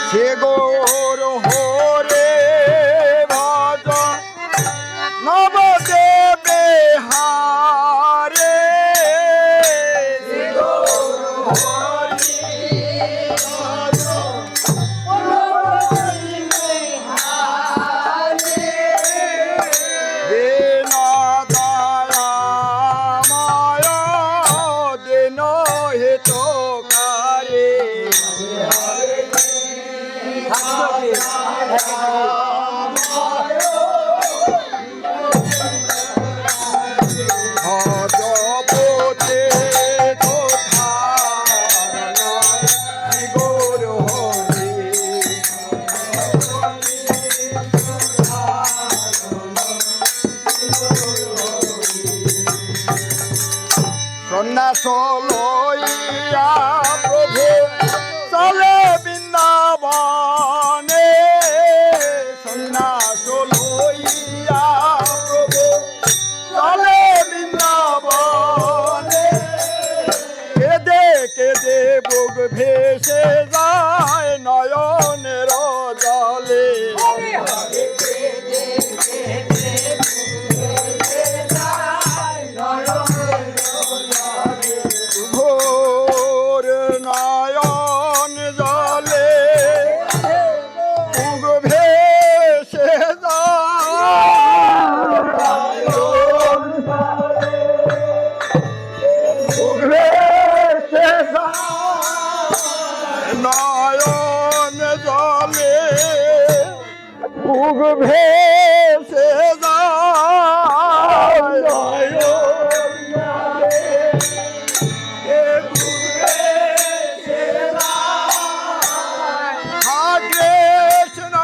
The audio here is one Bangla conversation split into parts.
সে গৌর হরে ভজ নবদেবে হারে সন্ন্যাস লইয়া প্রভু চলে বৃন্দাবনে সন্ন্যাস লইয়া প্রভু চলে বৃন্দাবনে কেঁদে কেঁদে বুক ভেসে যায় নয়নের জলে নয়ন জলে বুক ভেসে যায় কৃষ্ণ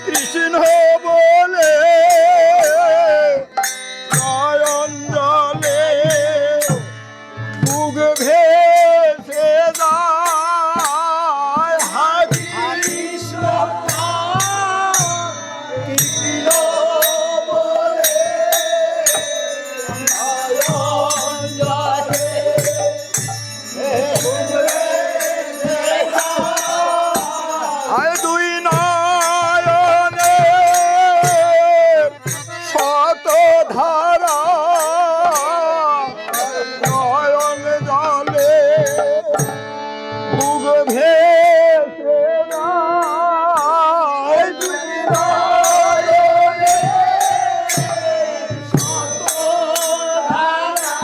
কৃষ্ণ বলে নয়ন জলে বুক ভেসে যায় কৃষ্ণ কৃষ্ণ বলে নয়ন জলে দুই নয়নে শত ধারা নয়ন জলে বুক ভেসে যায় দুই নয়নে শত ধারা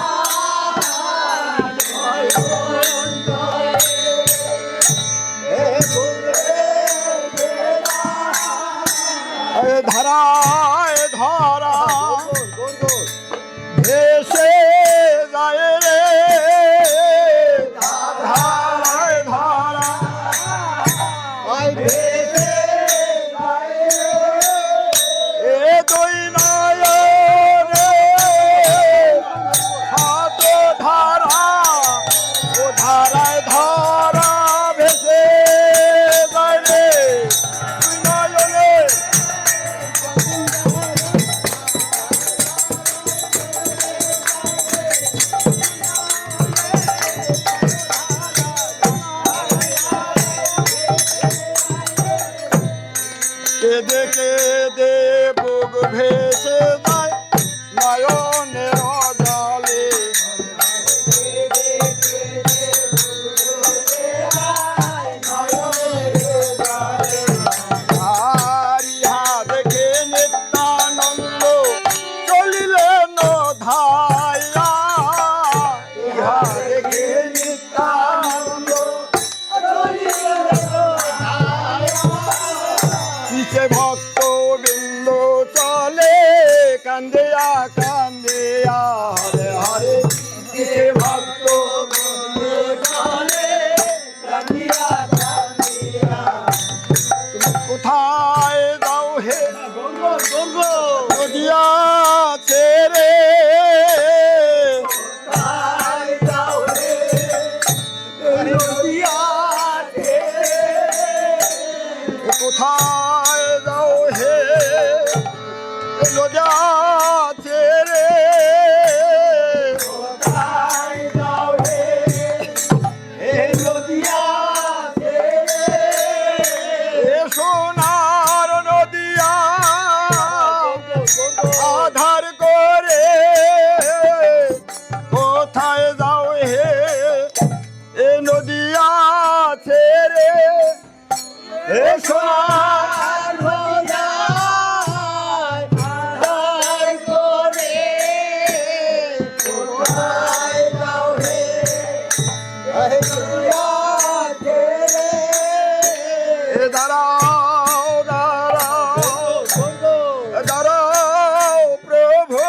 নয়ন জলে ধারায় ধরা ভেসে যায় রে ধারায় ধরা ভেসে যায় এ দুই নয়নে শত ধারা ও ধারায় ধরা ভেসে যায় রে দুই নয়নে কেঁদে কেঁদে বুক ভেসে যায় নয়নের জলে ইহা দেখে নিত্যানন্দ চলিলেন ধায়া ইহা দেখে নিত্যানন্দ পিছে ভক্ত বৃন্দ চলে কান্দিয়া কান্দিয়া হরে হরে পিছে ভক্ত বৃন্দ চলে কান্দিয়া কান্দিয়া কোথায় যাও হে নদিয়া ছেড়ে কোথায় যাও হে নদিয়া ছেড়ে কোথায় যাও হে নদিয়া ছেড়ে কোথায় যাও হে নদিয়া সোনার হইয়ায় আধার করে কোথায় যাও হে দয়া ছেড়ে দাঁড়াও দাঁড়াও দাঁড়াও প্রভু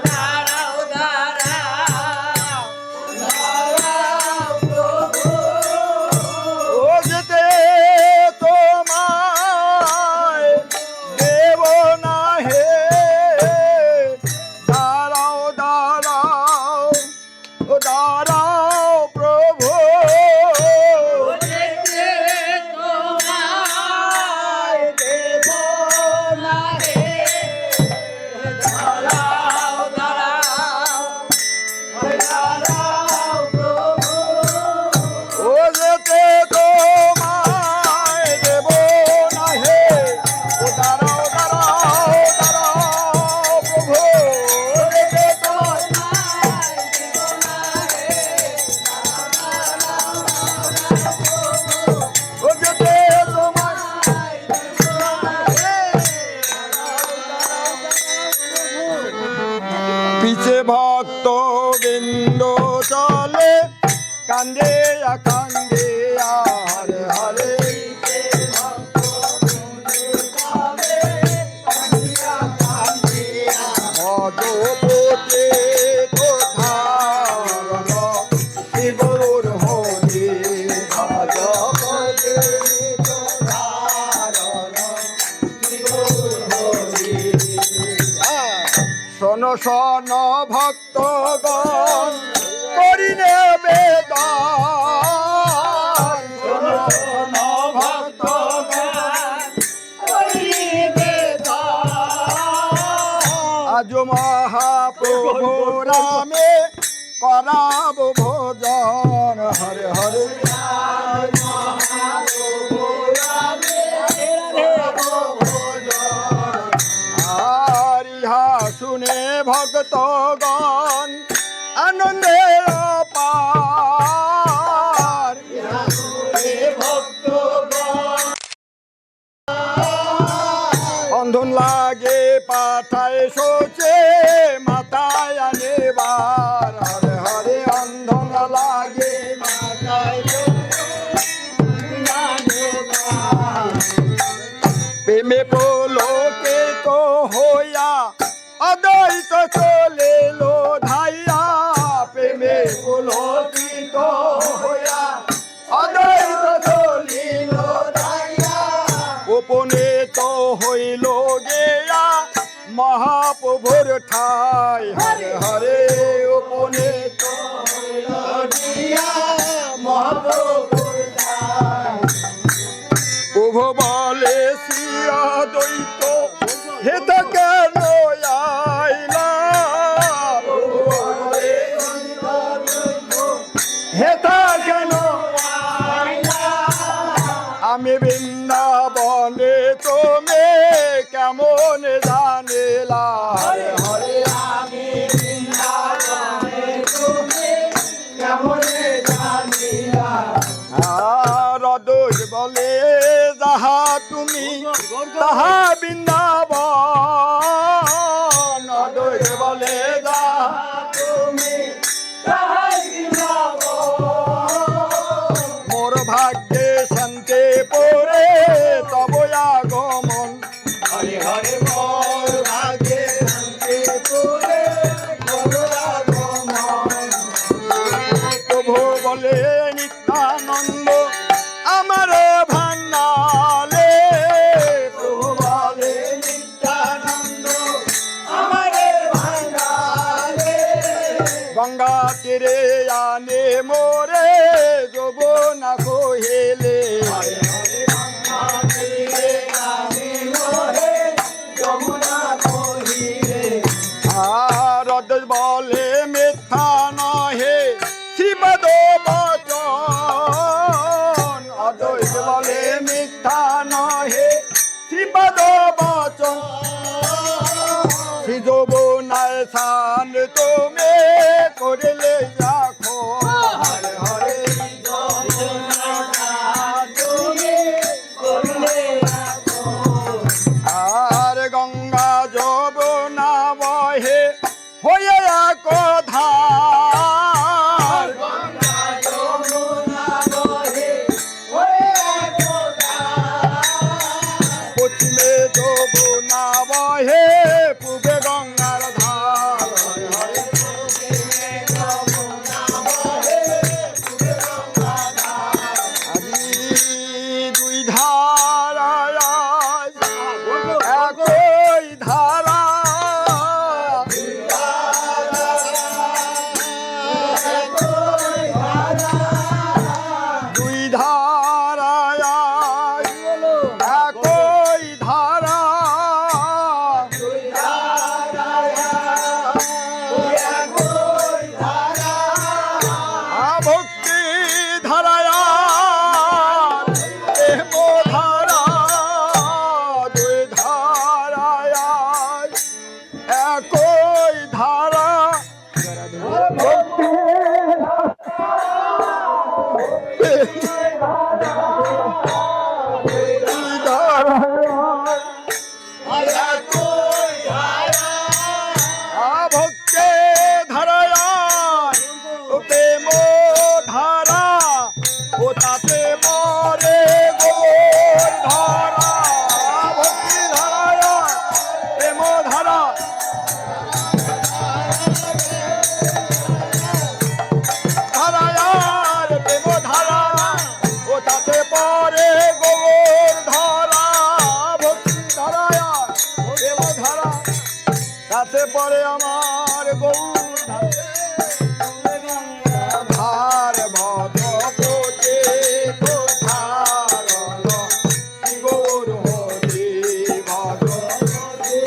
দাঁড়াও দাঁড়াও দাঁড়াও প্রভু ও যেতে তোমায় দেব না হে দাঁড়াও দাঁড়াও ও দাঁড়াও প্রভু যেতে তোমায় দেব না হে দাঁড়াও দাঁড়াও দাঁড়াও প্রভু ও যেতে তোমায় দেব না হে ও দাঁড়াও দাঁড়াও দাঁড়াও প্রভু যেতে তোমায় দেব না হে ও যেতে তোমায় দেব না হে পিছে ভক্ত বৃন্দ চলে কান্দে কান্দে হরে হরে ভজপতে কোথারণ শিবর হরি ভজপতে কোথারণ শিবর হরি শোনো শোনো ভক্তগণ করি বেদান শোনো শোনো ভক্তগণ করি বেদান আজ মহাপ্রভু রামে করাব ভোজন হরে হরে আজ মহাপ্রভু রামে করাব ভোজন আর ইহা শুনে ভক্তগণ আনন্দে অপার ইহা শুনে ভক্তগণ বন্ধন লাগে পাঠায় সোচে মাথায় আনেবার হরে হরে অন্ধন লাগে মাথায় প্রেমে পোলোকে তো হইয়া অদ্বৈত চলে লো ধাইয়া প্রেমে পুলকিত হইয়া অদ্বৈত চলিল ধাইয়া উপনীত হইল গেয়া মহাপ্রভুর ঠাই হরে হরে উপনীত হইল গিয়া মহাপ্রভুর ঠাই প্রভু বলে শ্রিয়া দ্বৈত হেত কেন আইলা হেতা কেন আমি বৃন্দাবনে তুমি কেমন জানিলা হরে হরে আমি বৃন্দাবনে তুমি কেমন জানিলা রদুর বলে যাহা তুমি তাহা বৃন্দাবন রদুর বলে যাহা তুমি তাহা বৃন্দাবন মোর ভাগ্যে শান্তি পরে তব আগমন হরে হরে মোর ভাগ্যে শান্তি পরে তব আগমন প্রভু বলে নিত্যানন্দ আমার ভান্ডালে প্রভু বলে নিত্যানন্দ আমার ভান্ডালে গঙ্গা তীরে আনে মোরে যৌবনা কহিলে রদ বলে মিথ্যা নহে শিবদ বচন অদ্বৈত বলে মিথ্যা নহে শিবদ বচন যৌবনায় সান তুমি করিলে রাখো হরে হরে তুমি এসে পড়ে আমার গৌর ধার ভদ্রপতি কোথারণ গৌর হরি ভদ্রপতি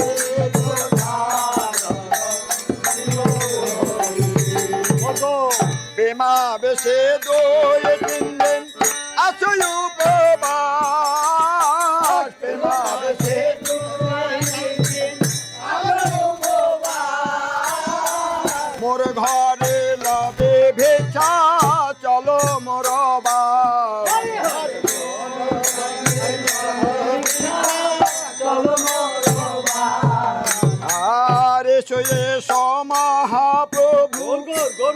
প্রেমা বেশে দোলে তিনদিন আসই উপবাস প্রেমা বেশে মোর ঘরে লবে ভেছা চলো মোর আর এসো এসো মহাপ্রভু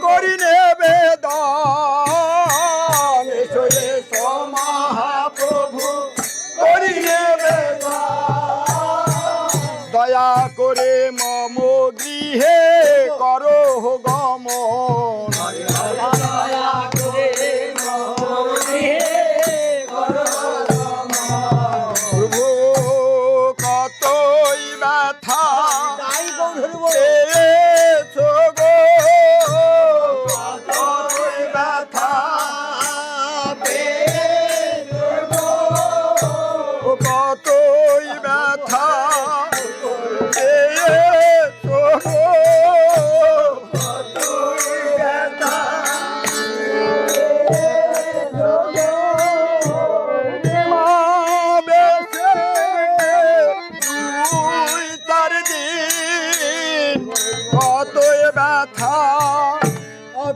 করি নেবে দান এসো এসো মহাপ্রভু করি নেবে দয়া করে মম গৃহে করো গমন প্রভু কতই ব্যথা পেয়েছো গো কতই ব্যথা পেয়েছো গো কতই ব্যথা পেয়েছো গো কতই ব্যথা কতই ব্যথা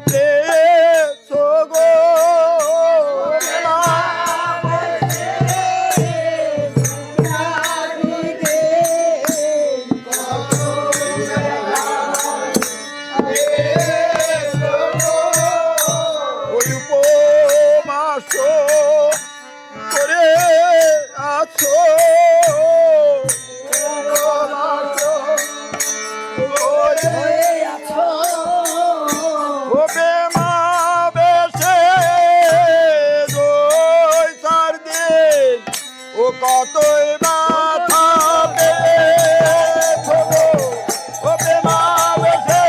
পেয়েছো গো ওই উপবাস করে আছো কতই ব্যথা পেয়েছো গো ও প্রেমা বেশে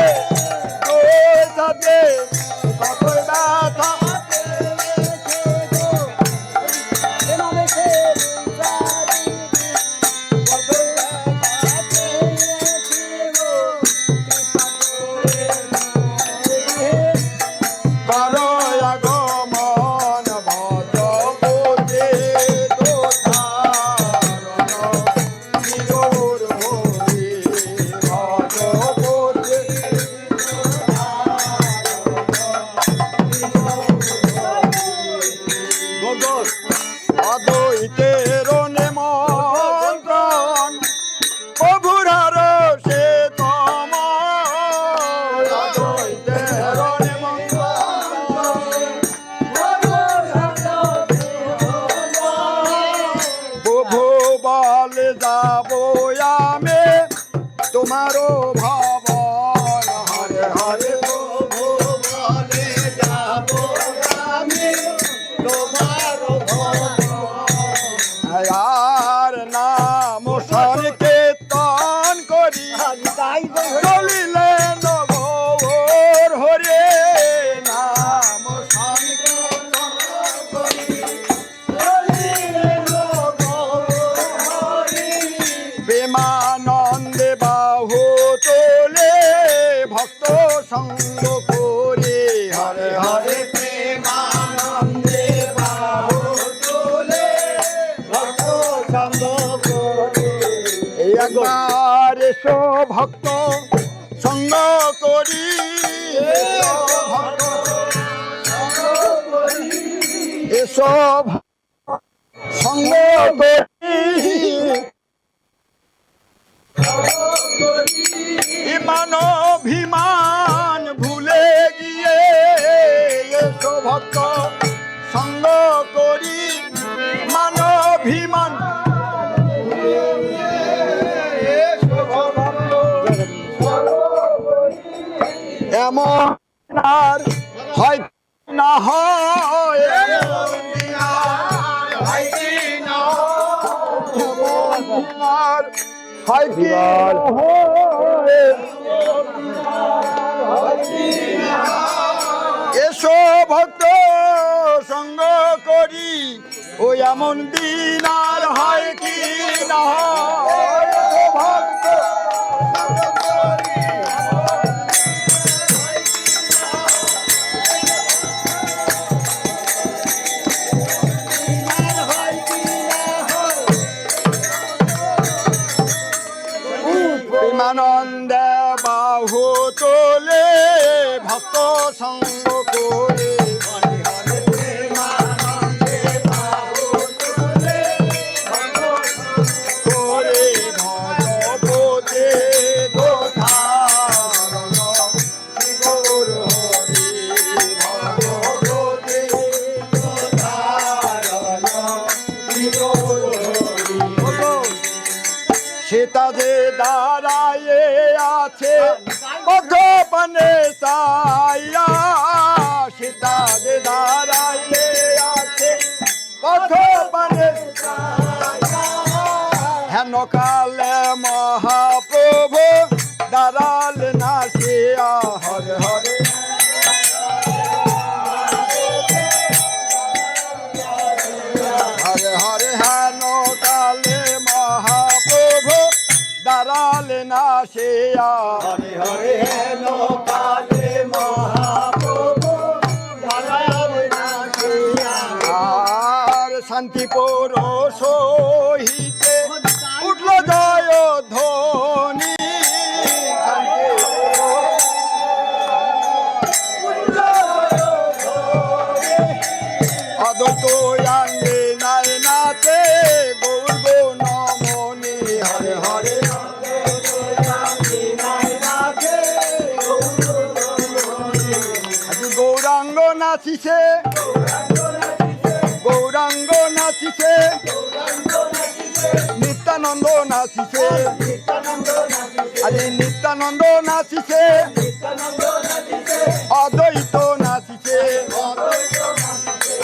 তোর সাথে কতই ব্যথা করো আগমন ভদ্রপতি অদ্বৈতের নিমন্ত্রণ প্রভুরার সে তম অদ্বৈতের নিমন্ত্রণ প্রভু বলে যাবো আমি তোমারও ভবন হরে হরে প্রভু বলে যাবো আমি তোমারও আর নাম সংকীর্তন করি চলিলেন গৌর হরে নাম সংকীর্তন করি প্রেমানন্দে বাহু তোলে ভক্ত সঙ্গ করে হরে হরে প্রেমানন্দে বাহু তোলে ভক্ত সঙ্গ করে একবার এসো ভক্ত সঙ্গ করি এসো সঙ্গ করি ইমান অভিমান ভুলে গিয়ে এসো ভক্ত সঙ্গ করি মান অভিমান এমন আর হয় না হয় হয় কি এসো ভক্ত সঙ্গ করি ওই এমন দিন আর হয় কি না হয় ভক্ত প্রেমানন্দে বাহু তোলে ভক্ত সঙ্গ করে করে ভগবতে দোধারণ শ্রী গৌর হরি ভগবতে দোধারণ শ্রী গৌর হরি সেটা যে দাঁড়ায় আছে পথপানে চাইয়া সেটা যে দাঁড়ায় আছে পথপানে হেন কালে মহাপ্রভু দাঁড়াল না শিয়া হরে হরে হরে হরে হেন কালে মহাপ্রভু দাঁড়াল না শিয়া হরে হরে হেন কালে মহাপ্রভু দাঁড়াল না শিয়া আর শান্তিপুর সহিতে উঠল জয় ধ্বনি অদ্বৈত আঙ্গে নাই নাচে গৌর নমনি হরে হরে গৌরাঙ্গ নাচিছে গৌরাঙ্গ নাচিছে নিত্যানন্দ নাচিছে আরে নিত্যানন্দ নাচিছে অদ্বৈত নাচিছে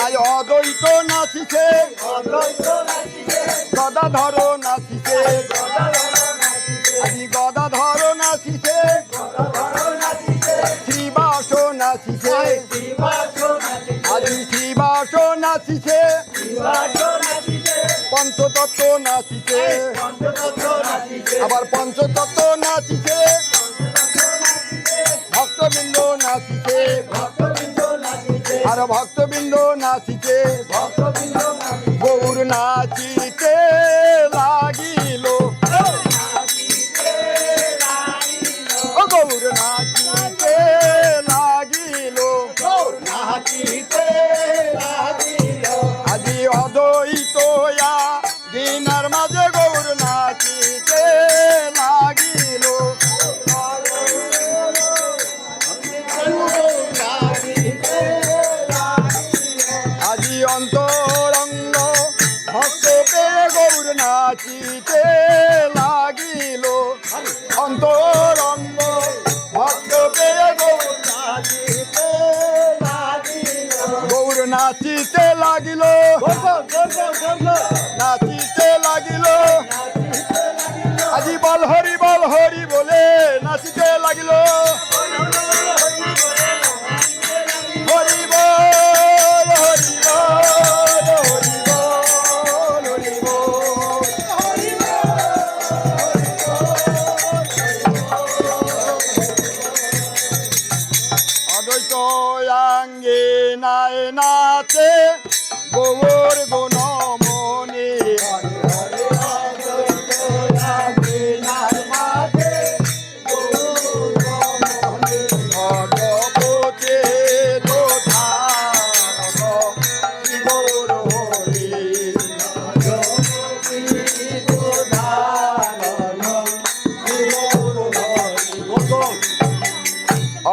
আজ অদ্বৈত নাচিছে গদাধর নাচিছে আজি গদাধর নাচিছে শ্রীবাস নাচিছে আজি শ্রীবাস নাচিছে পঞ্চতত্ত্ব নাচিছে আবার পঞ্চতত্ত্ব নাচিছে ভক্তবৃন্দ নাচিছে আর ভক্তবৃন্দ নাচিছে গৌর নাচিতে লাগিল ও গৌর নাচিতে লাগিল আজি অদ্বৈত দিনার মাঝে গৌর নাচিতে লাগিল আজি অন্তরঙ্গ ভক্ত পেয়ে গৌর নাচিতে লাগিল অন্তরঙ্গ ভক্ত পেয়ে গৌর নাচিতে লাগিল গৌর নাচিতে লাগিল নাচিতে লাগিল আজি বল হরি বলে নাচিতে লাগিল হরি বল হরি বল হরি বল হরি বল অদ্বৈত আঙ্গে নাই নাচে গৌর গুণমণি ভগবতে দোধারণ শ্রী গৌর হরি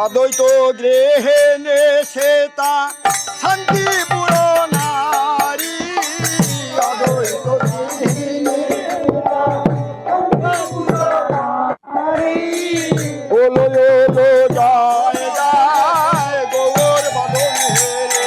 অদ্বৈত গৃহে নেশেতা শান্তিপুর নারী অদ্বৈত ওলো ওলো জয় জয় গৌর বদন হেরে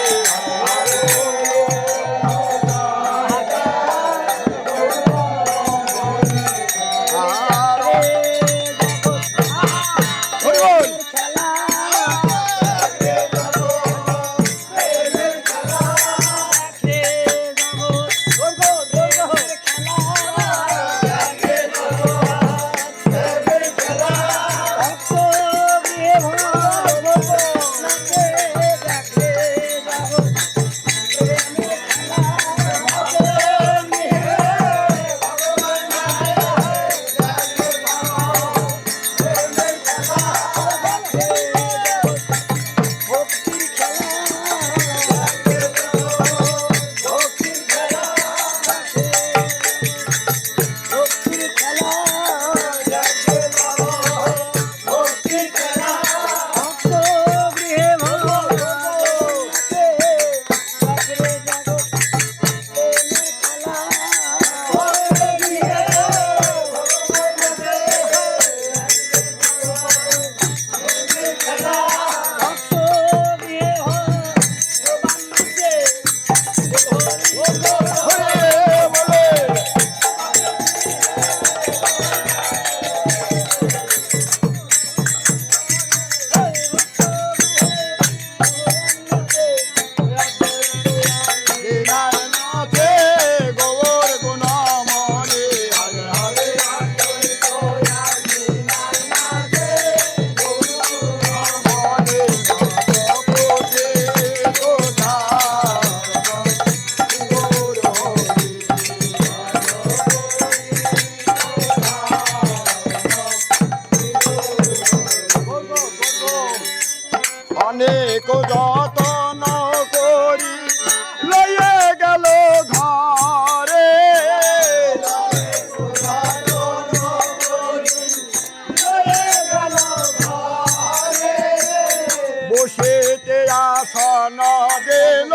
আসন দিল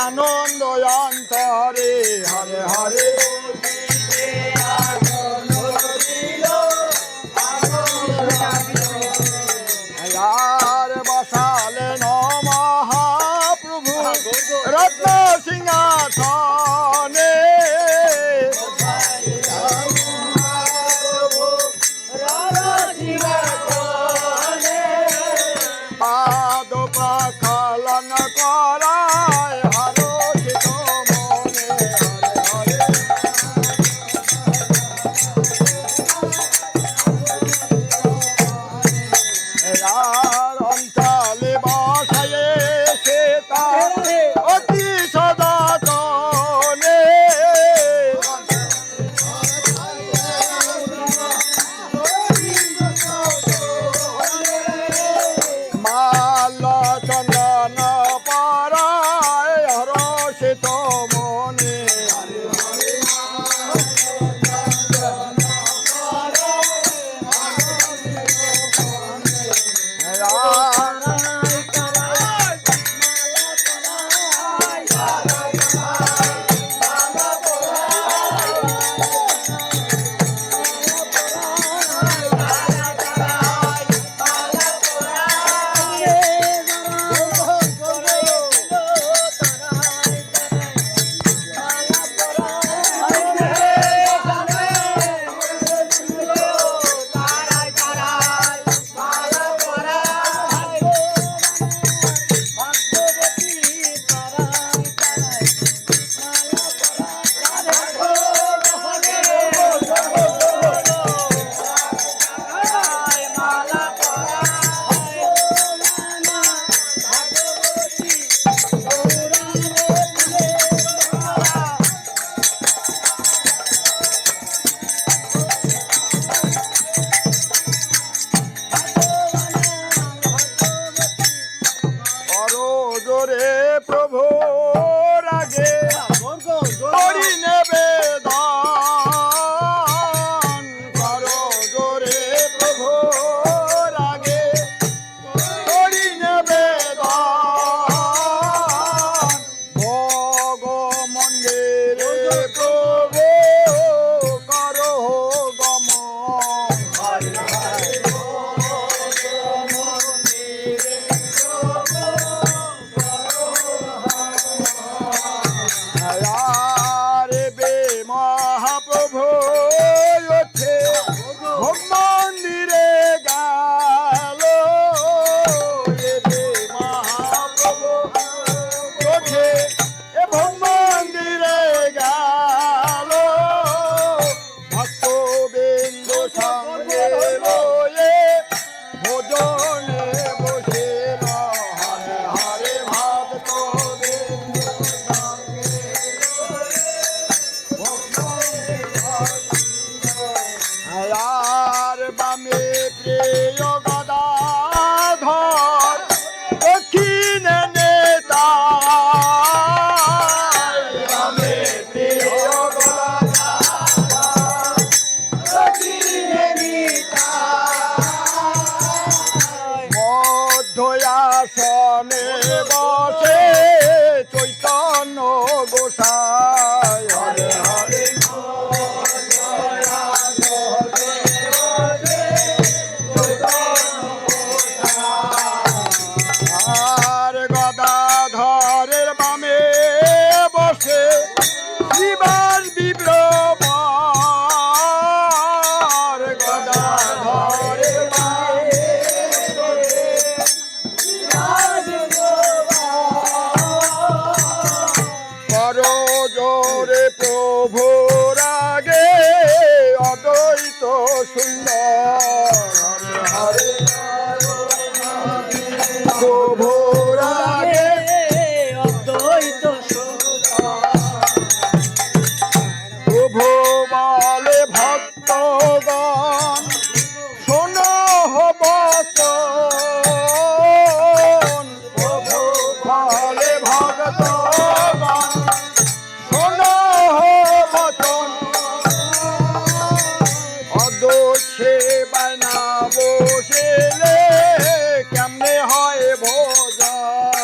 আনন্দ অন্তরে হরে হরে আর বসালেন মহাপ্রভু রত্ন সিংহাসনে পাদ প্রক্ষালন করায় হরষিত মনে হরে হরে আর অঞ্চলে বসায়ে সে তার অতি সদাতনে মাল চন্দন পরায় হরষিত মনে জোরে প্রভু রাগে করি নেবে দান করো জোরে প্রভু রাগে করি নেবে দান ভোগ মন্দিরে প্রভু করো গমন মহাপ্রভু ওঠে ভোগ মন্দিরে গেল মহাপ্রভু ওঠে ভোগ মন্দিরে গেল ভক্তবৃন্দ সঙ্গে লয়ে ভোজনে বসিল হরে হরে ভক্তবৃন্দ আর বামে প্রিয় গদাধর দক্ষিণে নেতা বামে প্রিয় গদাধর দক্ষিণে নেতা মধ্য আসনে বসে চৈতন্য গোসাই হরে হরে আর গদাধরের বামে বসে শিবার বিপ্রবার গদাধরের বামে করো জোরে প্রভুর আগে অদ্বৈত সুন্দর হরে হরে প্রভুর আগে অদ্বৈত প্রভু বলে ভক্তগণ শোনো বচন প্রভু বলে ভক্তগণ শোনো বচন অদোষে বানা বসিলে কেমনে হয় ভোজন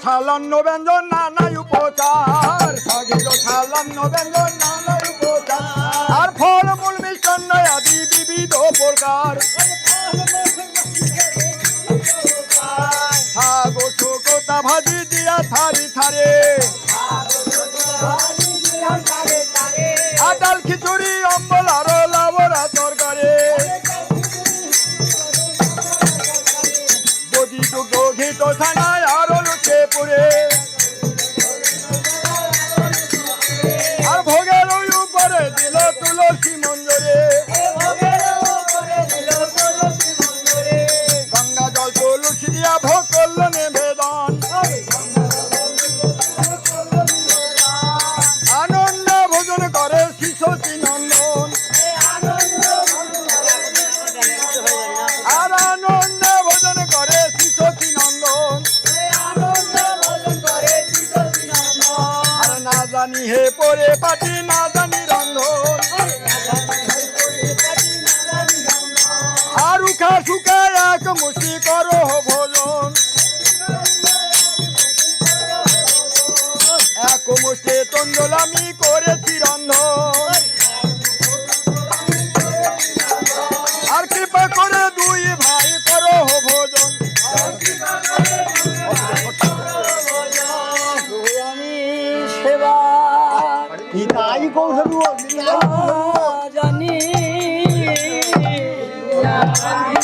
সালান্ন ব্যঞ্জন নানাই উপচার, সাধিত সালান্ন ব্যঞ্জন নানাই উপচার, আর ফল মূল মিষ্টান্ন আদি বিবিধ প্রকার। সাগো শুকোতা ভাজি দিয়া থারি থারে, আটাল খিচুড়ি অম্বল আরো লাবরা তরকারি, বদি দুগ্ধ ঘিত ছানায় আরো লুচে পুরে, আর ভোগের ওই উপরে দিল তুলসী মঞ্জরে, গঙ্গা জল তুলসী দিয়া ভোগ করল নিবেদন, আনন্দ ভোজন করে শিশু নন্দন, আর আনন্দ ভোজন করে শিশু নন্দন, আর না জানি হে পরে পাটি না জানি রন্ধন, আর উখা সুখা এক মুষ্টি করো ভোজন, এক মুষ্টি তন্ডল আমি করেছি রন্ধন, আর কৃপা করে দুই ভাই করো ভোজন। আমি সেবা নিতাই কৌশল জানি আমি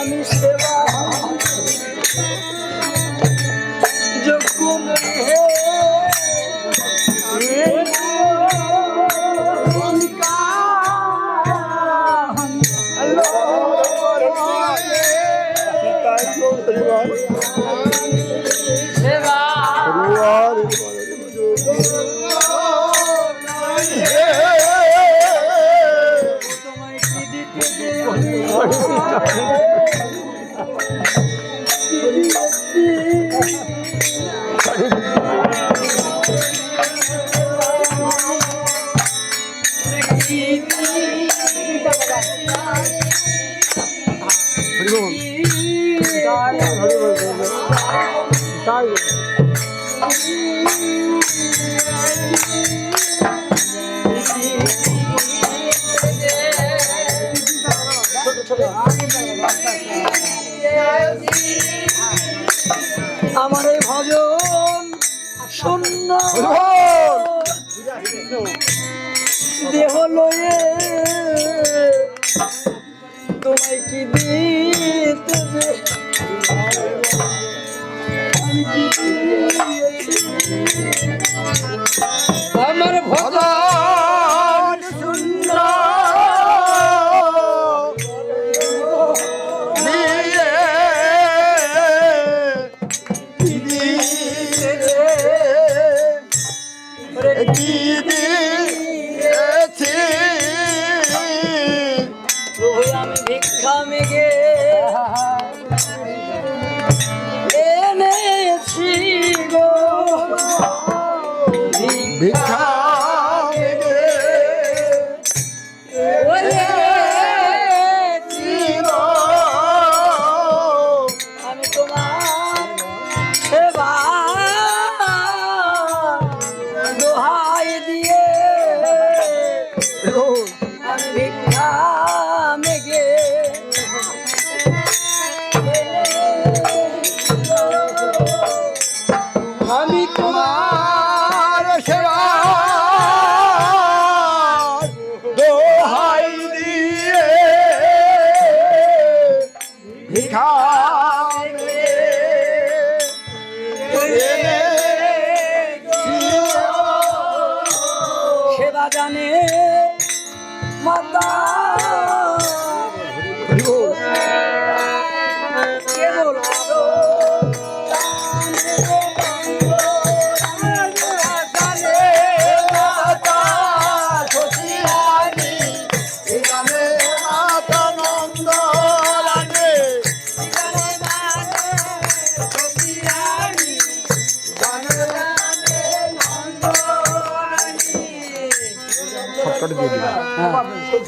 আমি সেবা যোগ্য সেবা তোমায় কি দিতে আমার এই ভজন শূন্য দেহ লয়ে তোমায় কি দিতে যে আমার ভজন শূন্য দিয়ে সেবা জানে মাতা কেবল আরো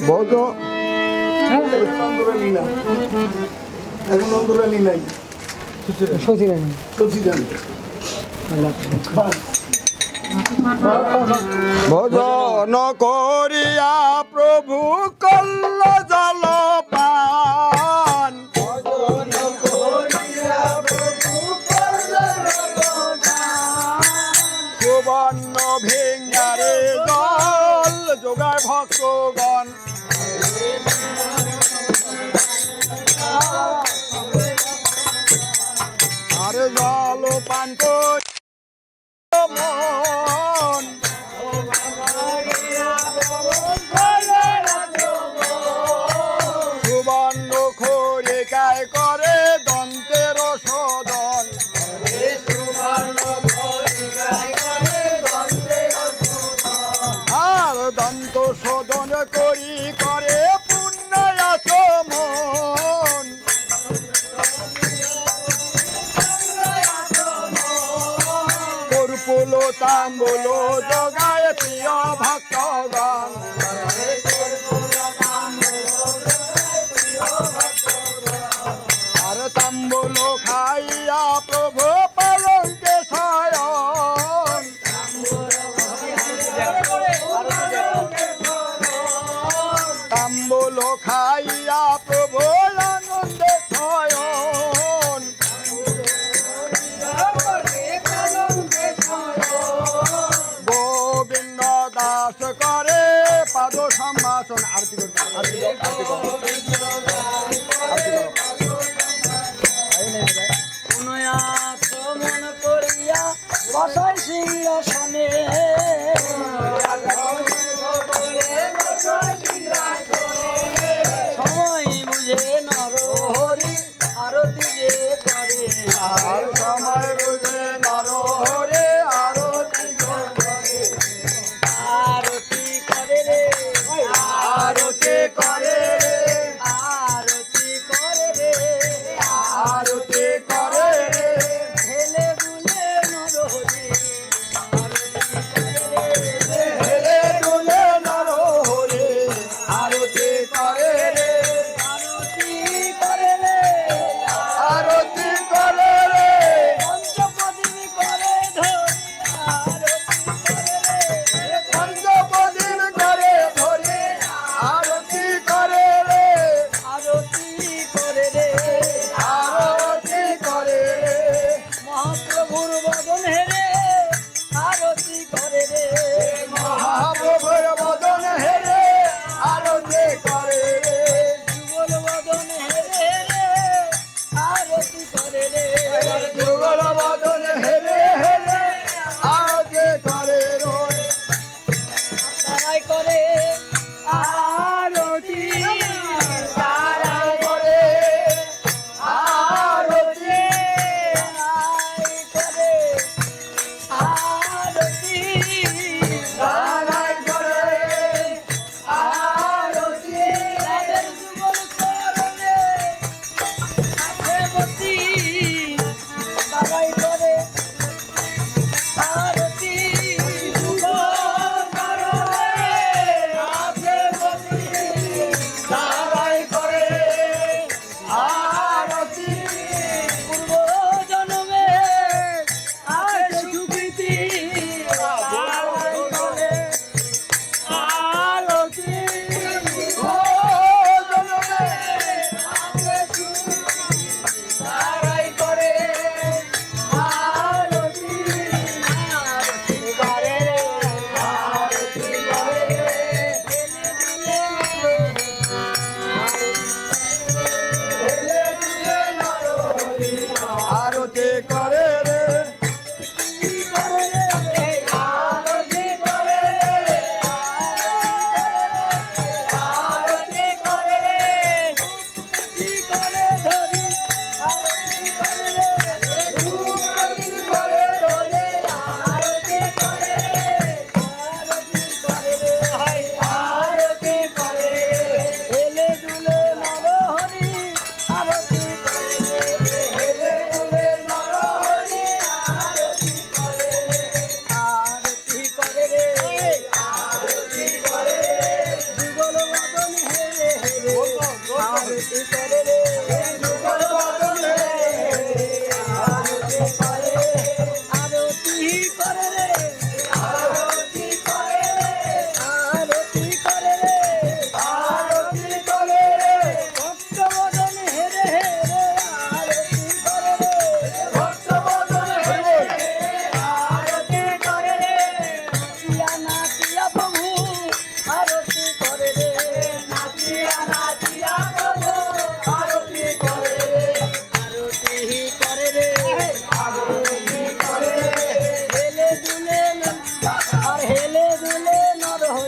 বহুত ভজন করিয়া প্রভু কল্ল জলপান সুবর্ণ ভেঙ্গারে জল যোগায় ভক্তগণ আরে জল পান করি মন সুবর্ণ খরিকায় করে দন্তের শোধন আর দন্ত শোধন করি করে পুণ্যাচমন কর্পূল তাম্বুল জগায় প্রিয় ভক্তগণ আর তাম্বুল খাইয়া প্রভু পালঙ্কে শয়ন তাম্বুল খাইয়া প্রভু আনন্দে শয়ন গোবিন্দ দাস করে পাদ সম্ভাষণ আরতি মন করিয়া বসাই সিংহাসনে সময় বুঝে নরহরি আরতি যে করে আর সময় বুঝে নরহরে আরতি আরতি করে রে আরতি করে আরতি করে রে আরতি করে ঢেলে দুলে নরহরি হেলে দুলে নরহরে আরতি করে আরতি করে রে আরতি করে পঞ্চপদী করে ধরি পঞ্চপদীর করে ধরে আরতি করে আরতি করে রে আরতি করে মহাপ্রভুর বদন হেরে আরতি করে রে মহাপ্রভুর বদন হেরে আরতি করে যুগল বদন হেরে রে আরতি করে রে যুগল বদন হেরে হেরে আরতি করে তারাই করে আরতি তারাই করে আরতি তারাই করে আরতি তারাই করে আরতি তাদের যুগল করলে আছে মতি তারাই করে আরতি যুগল করলে আছে মতি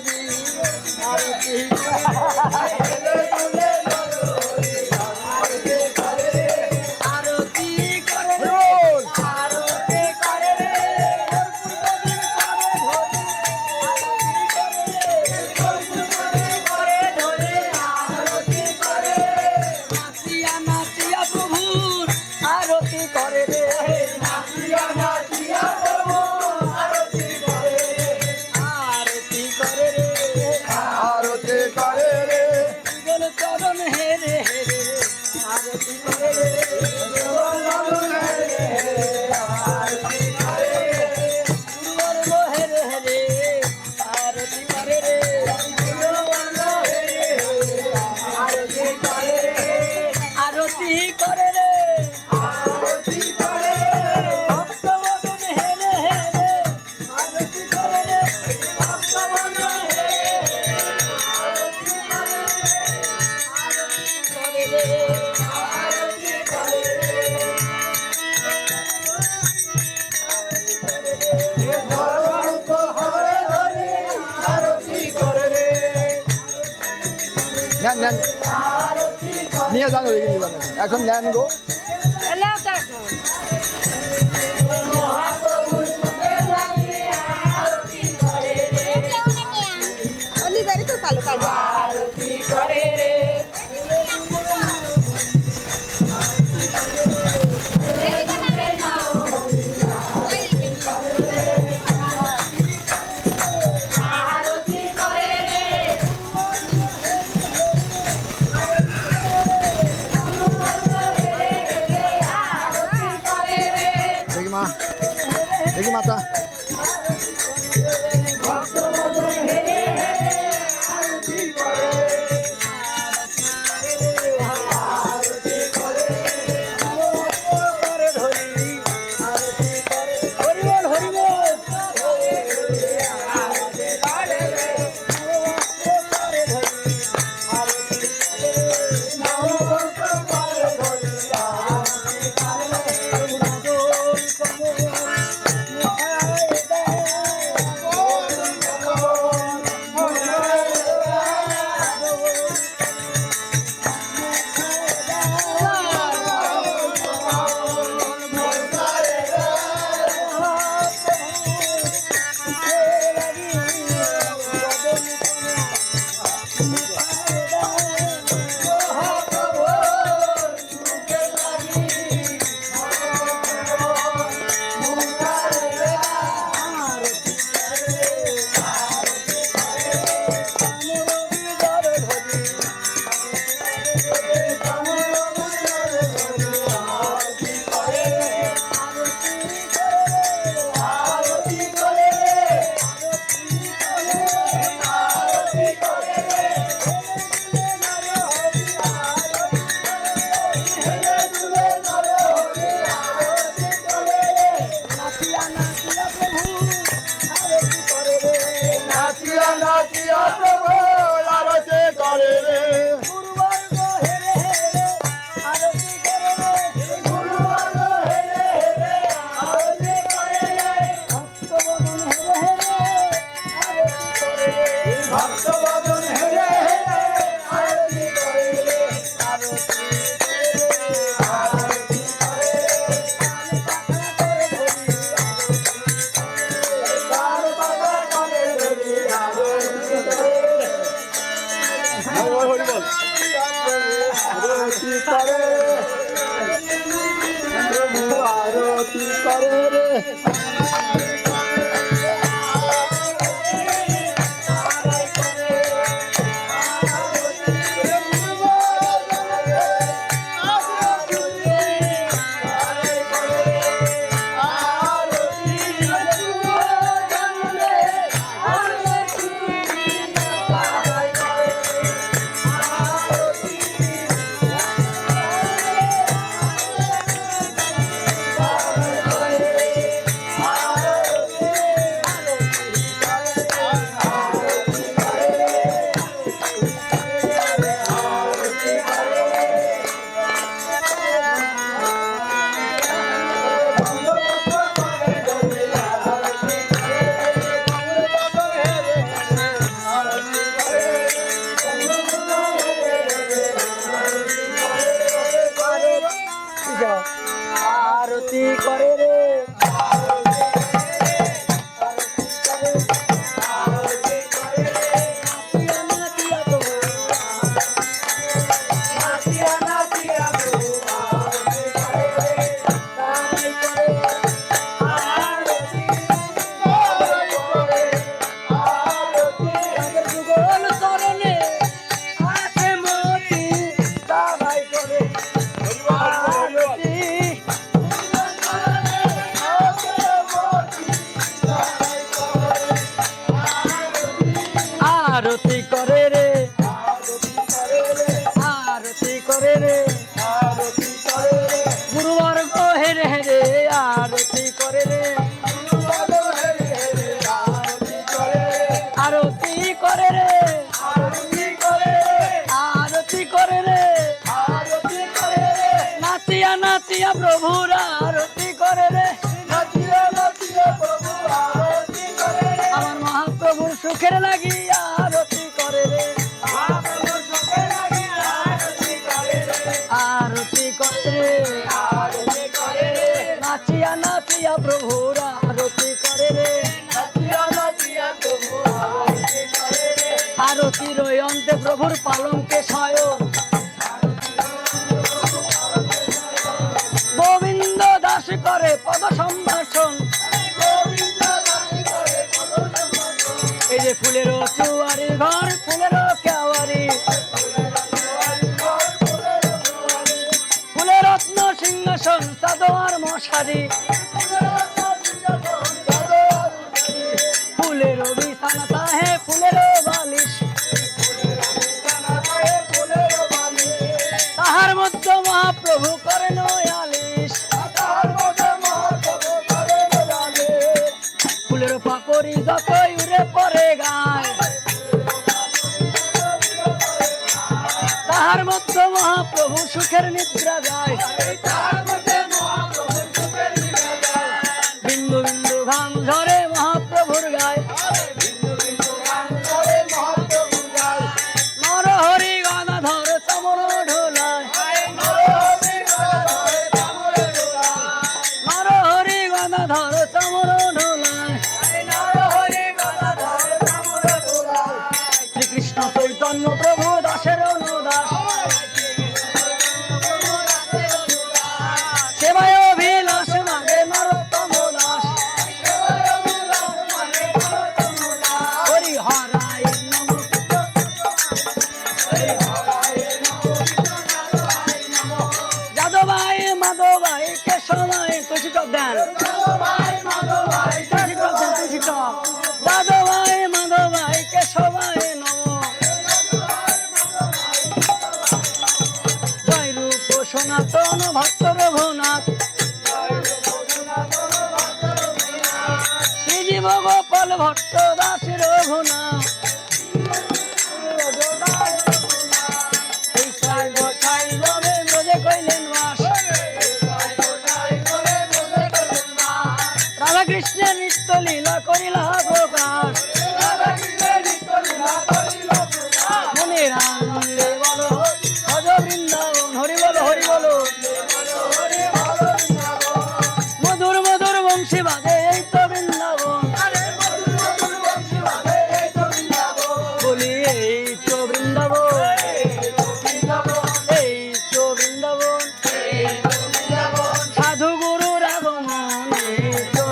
ধরি আরতি করে আরতি করে রে বল। আরতি করে রে নাচিয়া নাচিয়া প্রভুর আরতি করে রে আরতি করে রে আরতি করে রে যুগল চরণ হেরে হেরে আরতি করে রে গুরুবর্গ হেরে হেরে আরতি করে রে আরতি করে রে ভক্তবদন হেরে হেরে আরতি করে রে ভক্তবদন হেরে করে রে নেন নেন নিয়ে যান ওই এখন নেন গো অলিভারে তো কালো কালো দেখি মা দেখি মাতা হরিবল হরিবল নাচিয়া নাচিয়া প্রভু আরতি করে রে গুরুবর্গ হেরে হেরে আরতি করে রে গুরুবর্গ হেরে হেরে আরতি করে রে ভক্তবদন হেরে হেরে আরতি করে রে ভক্তবদন হেরে হেরে আরতি করে রে আরতি তার পাতা করে ধরি আরতি করে রে হরি বল আরতি করে প্রভু আরতি করে রে আরতি করে রে আরতি করে রে গুরুবর্গ হেরে হেরে আরতি করে রে আরতি করে রে আরতি করে রে নাচিয়া নাচিয়া প্রভুর আরতি করে রে আমার মহাপ্রভুর সুখের লাগিয়া আরতি করে রে আরতি করে রে নাচিয়া নাচিয়া প্রভুর আরতি করে রে আরতির ওই অন্তে প্রভুর পালঙ্কে শয়ন গোবিন্দ দাস করে পদ সম্ভাষণ এই যে ফুলেরও চুয়ারি ঘর ফুলেরও কেওয়ারি ফুলের রত্ন সিংহাসন চাদর মশারি ফুলেরও বিছানা তাহে ফুলেরও বালিশ তাহার মধ্যে মহাপ্রভু করেন আলিশ ফুলের পাপড়ি যতই উড়ে পরে গায় তাহার মধ্যে মহাপ্রভু সুখের নিদ্রা যায় বিন্দু বিন্দু ঘাম ঝরে মহাপ্রভুর গায় নর হরি গদাধর চমর ঢোলায় নর হরি গদাধর চমর ঢোলায় শ্রীকৃষ্ণ চৈতন্য প্রভু দাসের অনুদাস সেবায় অভিলাষ মাগে নরোত্তম দাস হরি হরায় নমঃ যাদবাই মাধবাই কেশবাই তুলসী টপ দেন তুলসী টপ দেন তুলসী টপ যাদবাই মাধবাই কেশবাই নমঃ জয় রূপ সনাতন ভক্ত রঘুনাথ শ্রীজীব গোপাল ভট্ট দাস রঘুনাথ এই সাই গোসাই রবে ব্রজে কইলেন বাস রাধা কৃষ্ণের নিত্য লীলা করিলা প্রকাশ মনের আনন্দে বলো ভজ বৃন্দাবন হরি বলো হরি বলো মধুর মধুর বংশী বাজে এই তো বৃন্দাবন বলি এই তো বৃন্দাবন এই তো বৃন্দাবন সাধু গুরুর আগমন এই তো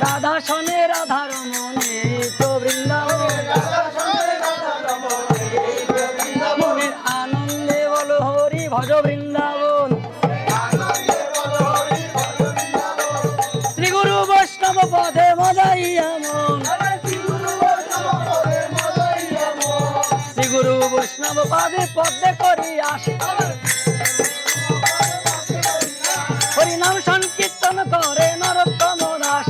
রাধা সনে রাধার মনে তো বৃন্দাবন মনের আনন্দে বলো হরি ভজ বৃন্দাবন শ্রী গুরু বৈষ্ণব পদে মজাইয়া মন শ্রী গুরু বৈষ্ণব পদে পদে করি আসে হরি নাম সংকীর্তন করে নরোত্তম দাস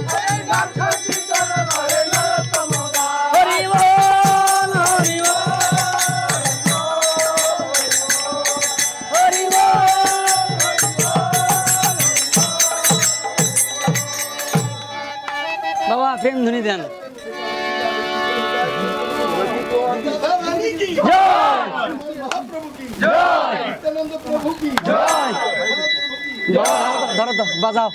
হরি বল হরি বল হরি বল বাবা প্রেম ধ্বনি দেন জয় জয় ধরো তো বাজাও